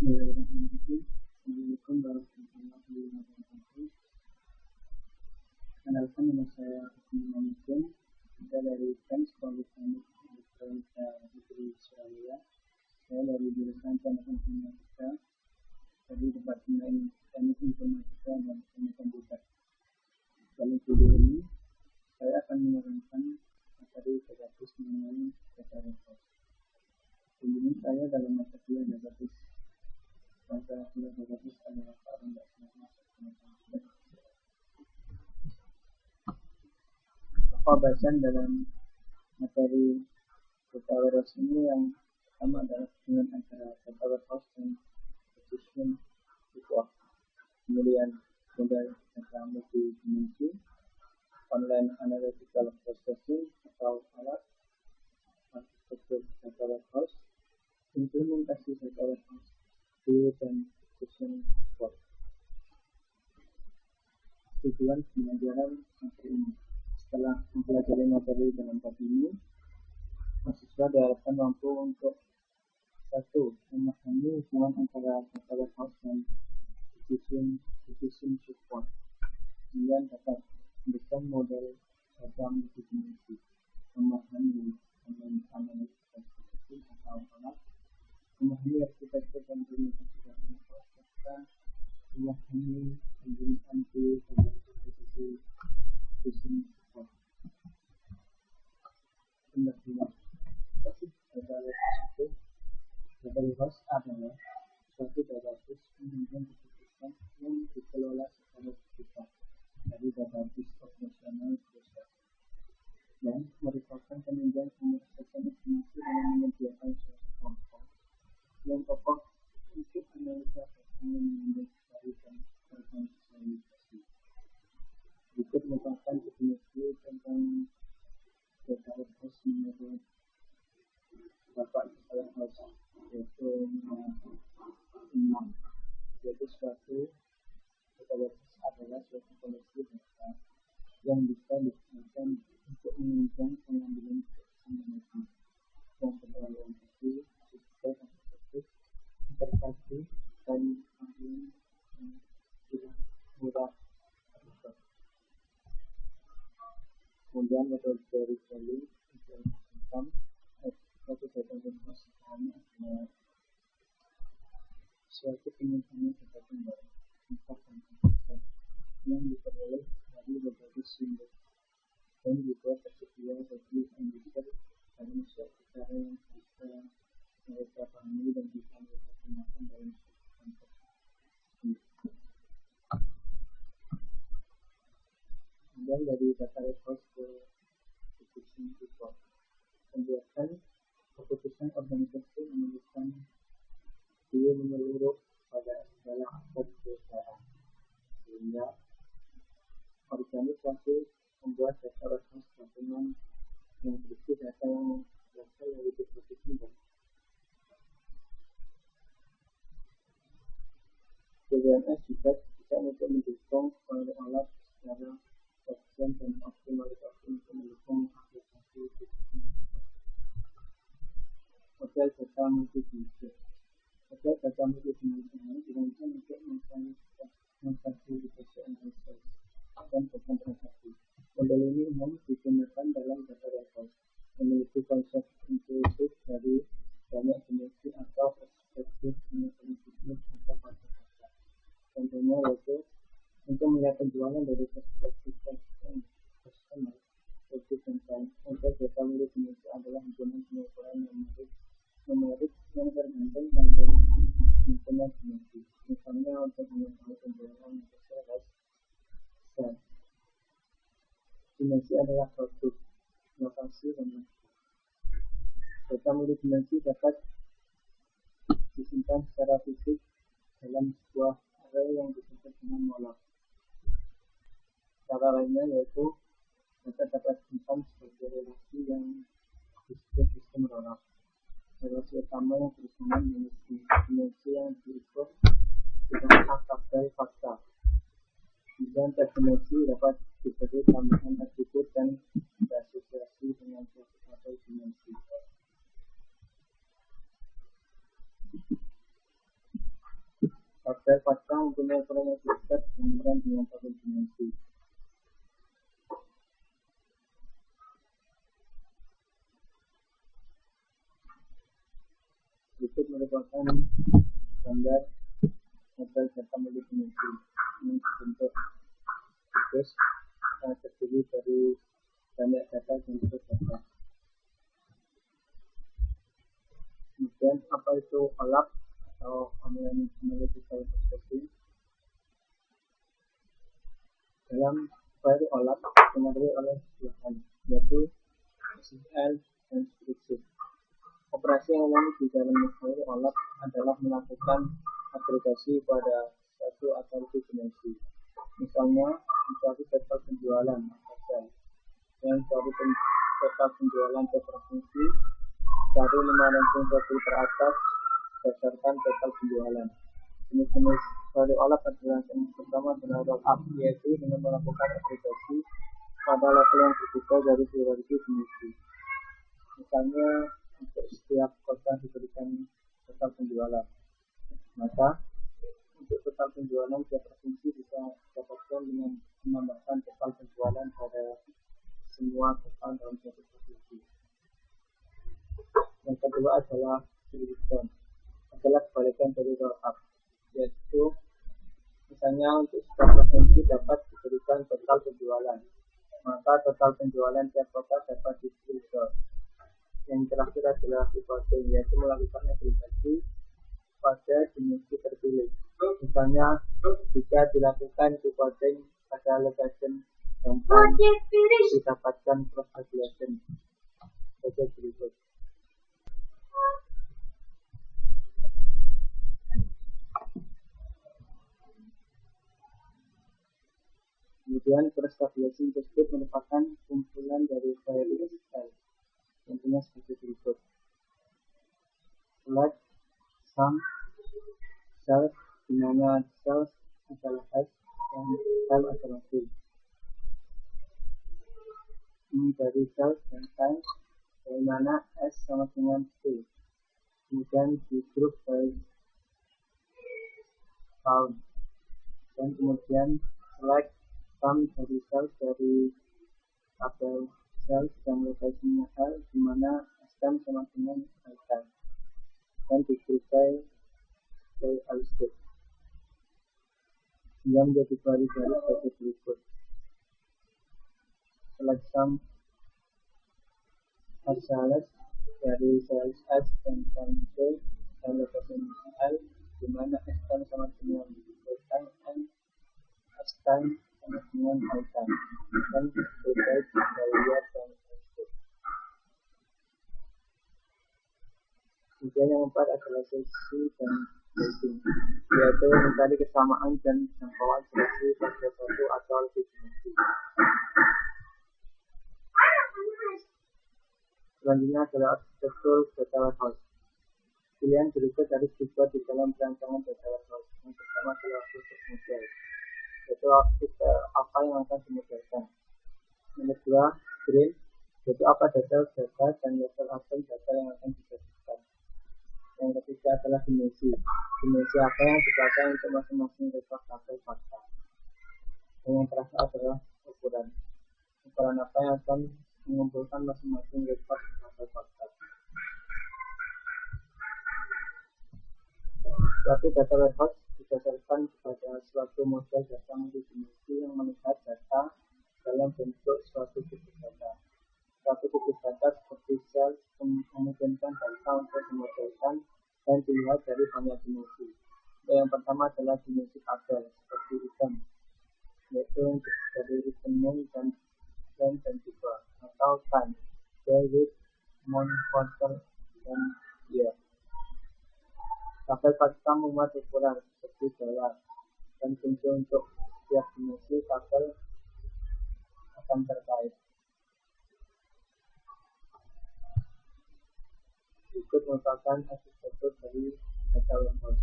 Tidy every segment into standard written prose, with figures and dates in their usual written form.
Bismillahirrahmanirrahim. Assalamualaikum warahmatullahi wabarakatuh. Kenalkan, nama saya Usman Mamukin. Saya dari Sekolah Teknik Elektronika Negeri Surabaya. Saya dari jurusan Teknik Informatika dari Departemen Teknik Informatika dan Teknik Komputer. Dalam video ini saya akan menerangkan materi database mengenai data record. Kemudian saya dalam mata kuliah database adalah seorang bahasan dalam materi data warehouse ini. Yang pertama adalah hubungan antara data warehouse dan precision report. Kemudian model data multidimensi, online analytical processing atau alat, arsitektur data warehouse, implementasi data warehouse, dan precision report. Tujuan pembelajaran materi ini: setelah mempelajari materi dalam bab ini, mahasiswa diharapkan mampu untuk 1. Memahami hubungan antara data warehouse dan precision report. Kemudian dapat mendesain model data multidimensi, memahami analytical processing atau alat, memahami arsitektur dan implementasi data warehouse, serta memahami penggunaan tool dan aplikasi precision report. Data warehouse adalah suatu database penyimpanan keputusan yang dikelola secara digital dari database operasional proses dan merupakan penunjang pemrosesan informasi dengan menyediakan suatu konten yang kokoh untuk analisa data yang mengambil dari dan terkonsolidasi. Berikut merupakan definisi tentang data warehouse menurut Bapak Data Warehouse, yaitu suatu data warehouse adalah suatu koleksi data yang bisa digunakan untuk menunjang pengambilan keputusan manajemen yang berorientasi pada arsitektur, interpretasi, dan pengambilan yang tidak mudah terlibat. Kemudian metode dari value tentang suatu data warehouse adalah suatu penyimpanan data tunggal yang diperoleh dari berbagai sumber dan juga tersedia bagi end-user dalam suatu cara yang bisa mereka pahami dan bisa mereka gunakan dalam suatu konteks. Kemudian dari data warehouse ke precision report. Pembuatan keputusan organisasi memerlukan dia menyeluruh pada segala aspek perusahaan, sehingga organisasi membuat data warehouse gabungan yang berisi data yang berasal dari berbagai sumber. DWMS juga bisa untuk mendukung alat secara efisien dan optimalisasi untuk mendukung aplikasi precision report. Model data multidimensi. Model data multidimensi ini dirancang untuk mengklasifikasi analisis dan bukan transaksi. Model ini umum digunakan dalam data warehouse, memiliki konsep intuitif dari banyak dimensi atau perspektif penyimpanan bisnis atau pada data. Contohnya yaitu untuk melihat penjualan dari perspektif customer, produk dan time. Model data multidimensi adalah hubungan pengukuran numerik yang tergantung dari himpunan dimensi. Misalnya untuk mengetahui penjualan sales, dimensi adalah produk, lokasi, dan waktu. Data multidimensi dapat disimpan secara fisik dalam sebuah array yang disebut dengan molek. Cara lainnya yaitu data dapat disimpan sebagai relasi yang disebut sistem rollup. Relasi utama yang berhubungan dengan dimensi yang diukur dengan tabel fakta. Dan dimensi dapat diberi tambahan atribut dan berasosiasi dengan suatu dimensi. tabel pasta mempunyai ukuran yang besar dibandingkan dengan tabel dimensi. Berikut merupakan gambar model data multidimensi ini bentuk khusus yang terdiri dari banyak data dan bentuk data. Kemudian apa itu OLAP atau Online Analytical Processing? Dalam query OLAP dipengaruhi oleh dua hal, yaitu SQL dan spreadsheet. Operasi yang umum di dalam query OLAP adalah melakukan agregasi pada satu atau lebih dimensi. Misalnya, mencari total penjualan dan cari total penjualan per provinsi, cari 5 ranking kopi teratas berdasarkan total penjualan. Jenis-jenis query OLAP adalah yang pertama adalah roll up, yaitu dengan melakukan agregasi pada level yang berbeda dari hierarki dimensi. Misalnya, untuk setiap kota diberikan total penjualan, maka untuk total penjualan tiap provinsi bisa didapatkan dengan menambahkan total penjualan pada semua total dalam satu provinsi. Yang kedua adalah division, adalah kebalikan dari roll up, yaitu misalnya untuk setiap provinsi dapat diberikan total penjualan, maka total penjualan tiap kota dapat diberikan. Yang terakhir adalah reporting, yaitu melakukan agregasi pada dimensi terpilih. Misalnya, jika dilakukan reporting pada location dan didapatkan cross validation sebagai berikut. Kemudian cross validation tersebut merupakan kumpulan dari query SQL. Contohnya seperti berikut. Select sum cells, di mana cells adalah S dan cell adalah T. Ini dari cells dan time, dari mana S sama dengan T. Kemudian di grup by count, dan kemudian select sum dari cells dari tabel cells dan lokasinya L, di mana stem sama dengan item, dan diberikan by L-state. Yang menjadi query-query sebagai berikut. Select sum cells dari cells S dan T dan lokasinya L, di mana stem sama dengan item and stem sama dengan item, dan diberikan by year dan L-state. Kemudian yang keempat adalah seleksi dan rating, yaitu mencari kesamaan dan jangkauan seleksi pada satu atau lebih dimensi. Selanjutnya adalah arsitektur data warehouse. Pilihan berikut harus dibuat di dalam perancangan data warehouse. Yang pertama adalah proses model, yaitu apa yang akan dimodelkan. Yang kedua, green, yaitu apa data dan level item data yang akan dijadikan. Yang ketiga adalah dimensi apa yang dipakai untuk masing-masing rekod tabel fakta. Dan yang terakhir adalah ukuran apa yang akan mengumpulkan masing-masing rekod tabel fakta. Suatu data warehouse didasarkan kepada suatu model data multidimensi yang melihat data dalam bentuk suatu kubus data. Suatu kubus data seperti sel memungkinkan data untuk dimodelkan dan dilihat dari banyak dimensi. Yang pertama adalah dimensi tabel seperti item, yaitu dari item name dan juga, atau time, day, week, month, quarter, dan year. Tabel fakta memuat ukuran seperti dolar, dan tentu untuk setiap dimensi tabel akan terkait. Berikut merupakan arsitektur dari data warehouse.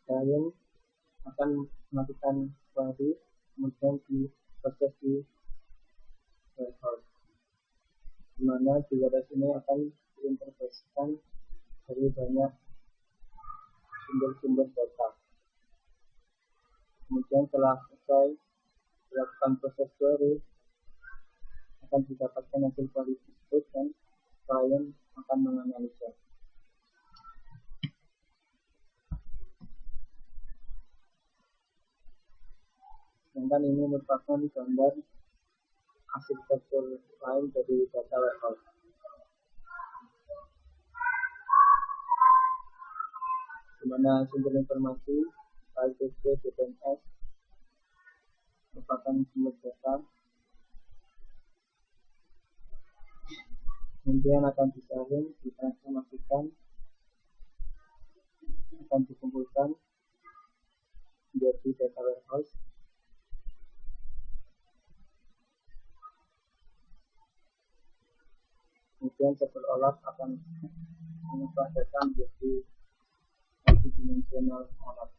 Kalian akan melakukan query, kemudian diproses di warehouse, di mana di warehouse ini akan diintegrasikan dari banyak sumber-sumber data. Kemudian setelah selesai dilakukan proses query, akan didapatkan hasil query tersebut dan klien akan menganalisa. Sedangkan ini merupakan gambar arsitektur lain dari data warehouse. Di mana sumber informasi file CSV DBMS merupakan sumber data, kemudian akan disaring, ditransformasikan, akan dikumpulkan menjadi data warehouse. Kemudian server OLAP akan mengubah data menjadi multidimensional OLAP.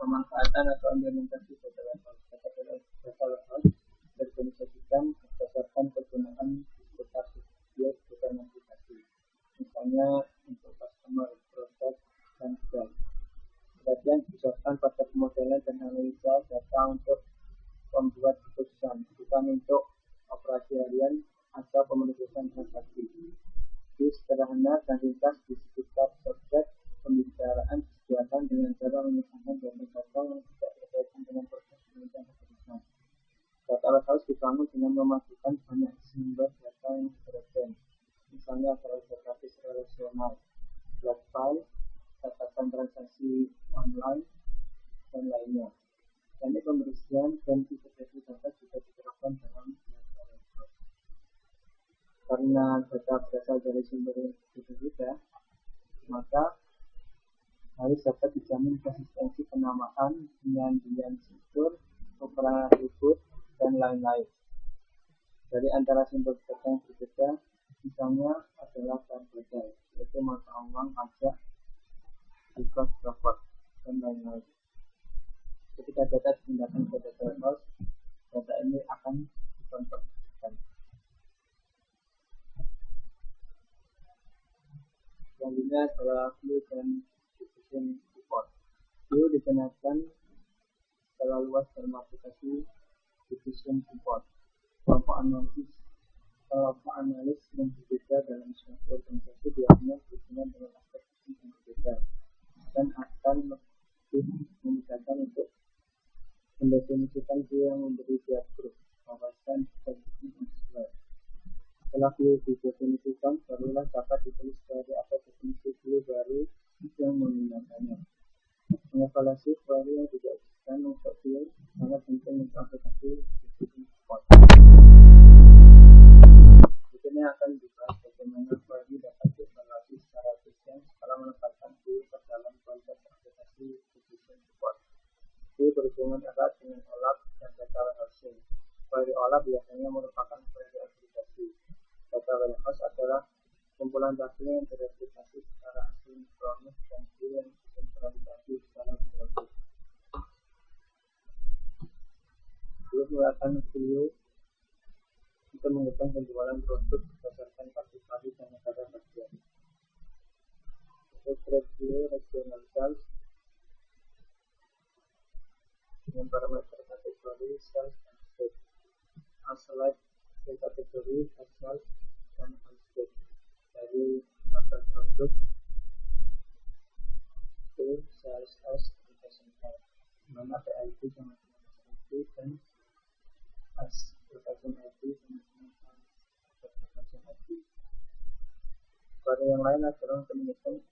Pemanfaatan atau implementasi data warehouse. Data warehouse terorganisasikan berdasarkan kegunaan diskutasi bukan aplikasi. Misalnya untuk customer, produk, dan brand. Kemudian didasarkan pada pemodelan dan analisa data untuk membuat keputusan, bukan untuk operasi harian atau pemenuhan transaksi. Di sederhana dan ringkas di sekitar subjek pembicaraan disediakan dengan cara memisahkan data yang tidak berkaitan dengan proses penelitian keputusan. Data warehouse dibangun dengan memasukkan banyak sumber data yang heterogen, misalnya database relasional, block file, catatan transaksi online, dan lainnya. Teknik pembersihan dan integrasi data juga diterapkan dalam data warehouse. Karena data berasal dari sumber yang berbeda, maka harus dapat dijamin konsistensi penamaan, penyandian struktur, ukuran atribut, dan lain-lain. Dari antara sumber data yang berbeda, misalnya adalah variabel, yaitu mata uang, pajak, cost report, dan lain-lain. Ketika data dipindahkan ke data warehouse, data ini akan dikonversikan. Selanjutnya adalah view dan decision support. View digunakan secara luas dalam aplikasi decision support. Kelompok analis yang berbeda dalam suatu organisasi biasanya berhubungan dengan aspek yang berbeda dan akan lebih memudahkan untuk mendefinisikan view yang memberi tiap grup wawasan dan sesuai. Setelah view didefinisikan, barulah dapat ditulis dari apa definisi view baru yang menggunakannya. Mengevaluasi query yang tidak existan untuk view sangat penting untuk aplikasi decision support. Di sini akan dibahas bagaimana query dapat dievaluasi secara efisien setelah menempatkan view ke dalam konteks aplikasi decision support. View berhubungan erat dengan OLAP dan data warehousing. Query OLAP biasanya merupakan query aplikasi. Data warehouse adalah kumpulan data yang teraplikasi secara asinkronis dan view yang disinkronisasi secara sinkronis. View merupakan view untuk menghitung penjualan produk berdasarkan kategori dan negara bagian. Untuk view regional sales dengan parameter kategori sales dan state. Select kategori sales dan state dari daftar produk ke sales as representative, mana PID sama ID dan as representative sama representative. Pada yang lain adalah untuk menghitung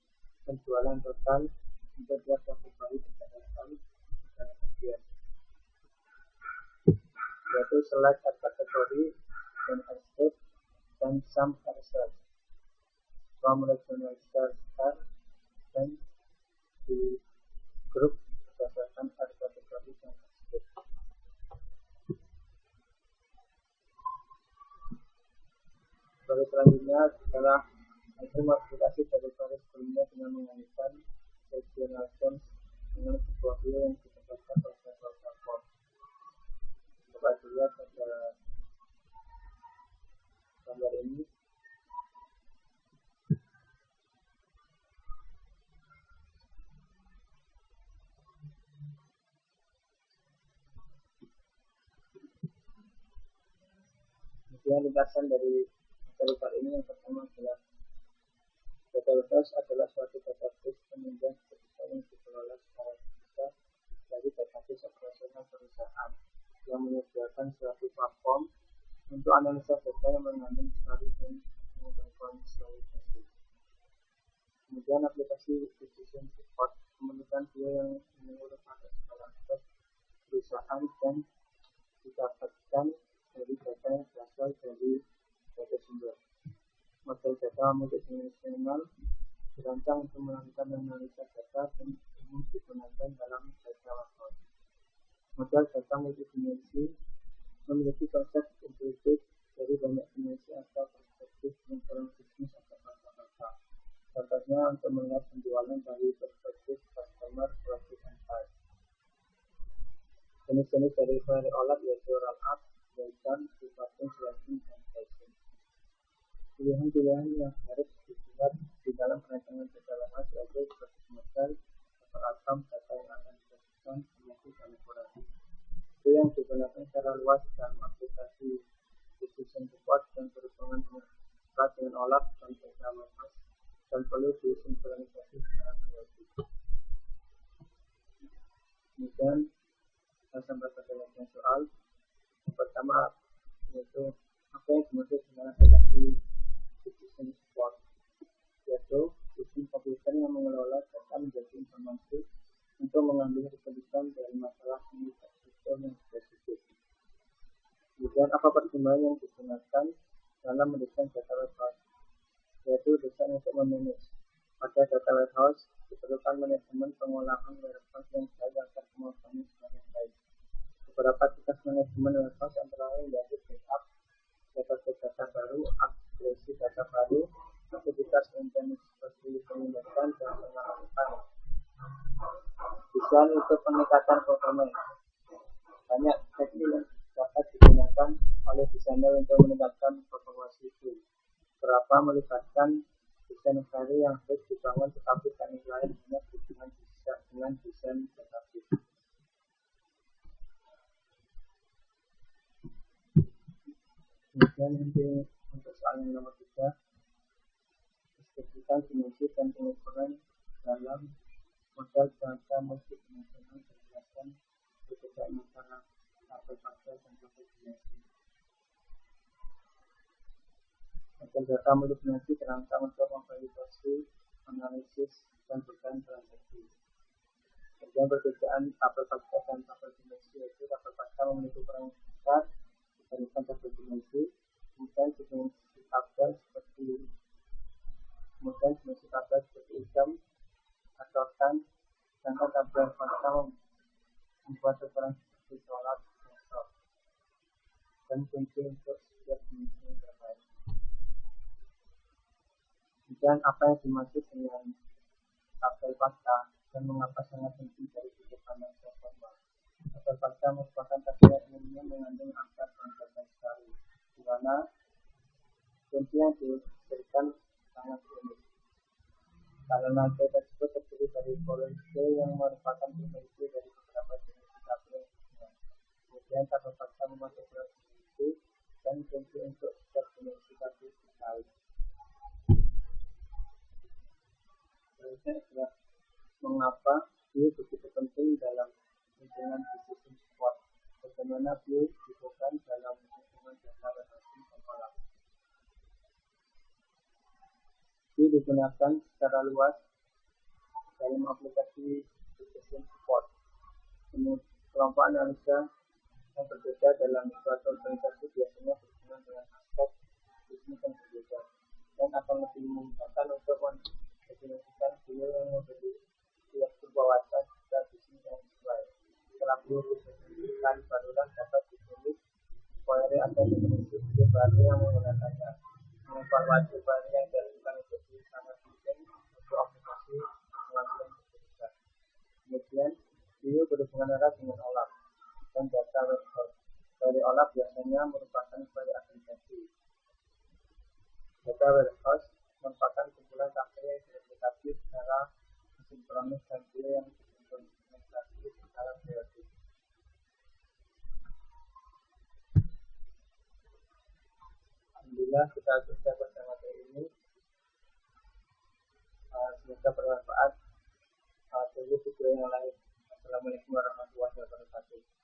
penjualan total untuk tiap kategori berdasarkan negara bagian, yaitu select as kategori dan as state dan sum as sales from regional sales dan di grup berdasarkan harga kategori dan aspek. Baru selanjutnya adalah hasil modifikasi dari query sebelumnya dengan mengalihkan regional terms dengan sebuah view yang ditempatkan pada platform. Coba dilihat pada gambar ini. Kemudian ringkasan dari materi ini yang pertama adalah data warehouse adalah suatu database penunjang keputusan yang dikelola secara terpisah dari database operasional perusahaan yang menyediakan suatu platform untuk analisa data yang mengandung selalu dan mengkonsolidasi. Kemudian aplikasi decision support memerlukan dia yang menurut pada segala aspek perusahaan dan didapatkan dari data yang berasal dari data sumber. Model data multidimensional dirancang untuk melakukan analisa data dan umum digunakan dalam data warehouse. Model data multidimensi memiliki konsep implisit dari banyak dimensi atau perspektif lingkungan bisnis atau fakta-fakta. Contohnya untuk melihat penjualan dari perspektif customer, profit, and price. Jenis-jenis dari query OLAP yaitu roll-up, breakdown, reporting, selection, dan pricing. Pilihan-pilihan yang harus dibuat di dalam perancangan data warehouse yaitu proses model, atau outcome, data yang akan disajikan, menjadi dan akurasi. Itu yang digunakan secara luas dalam aplikasi decision support dan berhubungan dengan OLAP dan data warehouse dan perlu disinkronisasi secara periodik. Kemudian kita sampai pada soal yang pertama yaitu apa yang dimaksud dengan aplikasi decision support, yaitu sistem komputer yang mengelola data menjadi informasi untuk mengambil keputusan dari masalah infrastruktur yang spesifik. Kemudian apa pertimbangan yang digunakan dalam mendesain data warehouse, yaitu desain untuk memanage. Pada data warehouse diperlukan manajemen pengolahan warehouse yang baik agar kemampuannya semakin baik. Beberapa tugas manajemen warehouse antara lain yaitu backup, data baru, upgrade data baru, aktivitas maintenance seperti pemindahkan dan pengalaman. Desain untuk peningkatan performa. Banyak teknik yang dapat digunakan oleh desainer untuk meningkatkan performa itu. Beberapa melibatkan desain query yang harus dibangun tetapi teknik lain hanya berhubungan dengan desain database. Kemudian untuk soal yang nomor 3, deskripsikan dimensi dan pengukuran dalam model data multidimensional berdasarkan perbedaan antara tabel fakta dan tabel dimensi. Model data multidimensi dirancang untuk memvalidasi, analisis, dan berbagai transaksi. Kemudian perbedaan tabel fakta dan tabel dimensi yaitu tabel fakta memiliki ukuran besar dibandingkan tabel dimensi. Kemudian dimensi tabel seperti jam atau tan, sedangkan tabel fakta membuat ukuran seperti sholat, besok, dan kunci untuk setiap dimensi yang terbaik. Kemudian apa yang dimaksud dengan tabel fakta dan mengapa sangat penting dari sudut pandang performa. Tabel fakta merupakan tabel yang umumnya mengandung angka dan data sekali, di mana kunci yang diberikan sangat unik. Karena data tersebut terdiri dari kolom C yang merupakan dimensi dari beberapa dimensi tabel. Kemudian tabel fakta memasuk beberapa dimensi dan kunci untuk setiap dimensi tabel sekali. Berikutnya adalah mengapa view begitu penting dalam lingkungan decision support. Bagaimana view dibutuhkan dalam lingkungan data warehouse dan OLAP. View digunakan secara luas dalam aplikasi decision support. Kelompok analisa yang berbeda dalam suatu organisasi biasanya berhubungan dengan aspek bisnis yang berbeda dan akan lebih memudahkan untuk mendefinisikan view yang memberi sebuah wajah dan bisnis yang sesuai. Setelah view didefinisikan, barulah dapat ditulis query atau definisi view baru yang menggunakannya. Mengevaluasi query yang dilakukan itu sangat penting untuk aplikasi pengambilan keputusan. Kemudian view berhubungan erat dengan OLAP dan data warehouse. Query OLAP biasanya merupakan query aplikasi. Data warehouse merupakan kumpulan tabel yang direplikasi secara sinkronis dan view yang disinkronisasi secara periodik. Alhamdulillah kita selesai pada materi ini. Semoga bermanfaat. Tunggu video yang lain. Assalamualaikum warahmatullahi wabarakatuh.